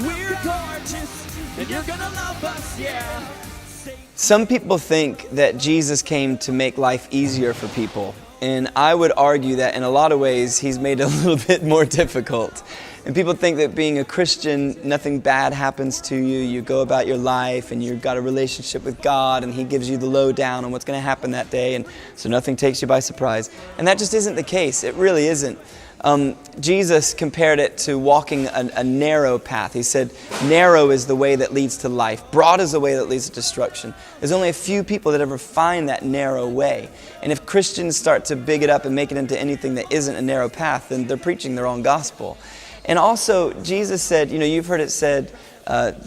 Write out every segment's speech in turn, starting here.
We're gorgeous, and you're gonna love us, yeah. Some people think that Jesus came to make life easier for people. And I would argue that in a lot of ways, he's made it a little bit more difficult. And people think that being a Christian, nothing bad happens to you. You go about your life and you've got a relationship with God and he gives you the lowdown on what's going to happen that day. And so nothing takes you by surprise. And that just isn't the case. It really isn't. Jesus compared it to walking a narrow path. He said, narrow is the way that leads to life. Broad is the way that leads to destruction. There's only a few people that ever find that narrow way. And if Christians start to big it up and make it into anything that isn't a narrow path, then they're preaching their own gospel. And also, Jesus said, you've heard it said,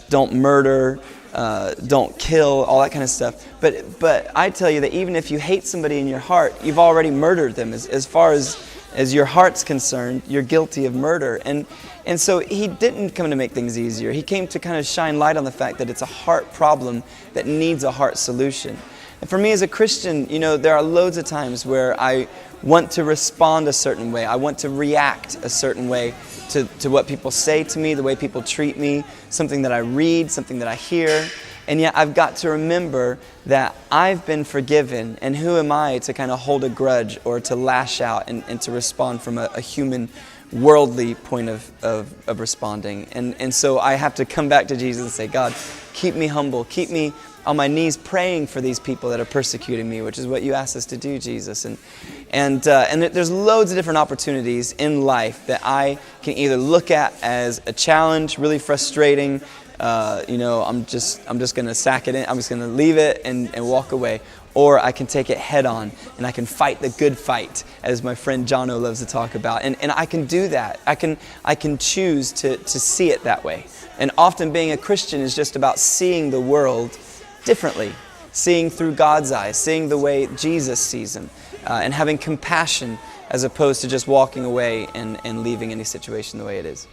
don't murder, don't kill, all that kind of stuff. But I tell you that even if you hate somebody in your heart, you've already murdered them. As far as your heart's concerned, you're guilty of murder. And so he didn't come to make things easier. He came to kind of shine light on the fact that it's a heart problem that needs a heart solution. And for me as a Christian, there are loads of times where I want to respond a certain way. I want to react a certain way to what people say to me, the way people treat me, something that I read, something that I hear. And yet I've got to remember that I've been forgiven, and who am I to kind of hold a grudge or to lash out and to respond from a human, worldly point of responding. And so I have to come back to Jesus and say, God, keep me humble, keep me on my knees praying for these people that are persecuting me, which is what you asked us to do, Jesus. And there's loads of different opportunities in life that I can either look at as a challenge, really frustrating, I'm just going to sack it in. I'm just going to leave it and walk away. Or I can take it head on and I can fight the good fight, as my friend Jono loves to talk about. And I can do that. I can choose to see it that way. And often being a Christian is just about seeing the world differently, seeing through God's eyes, seeing the way Jesus sees them, and having compassion as opposed to just walking away and leaving any situation the way it is.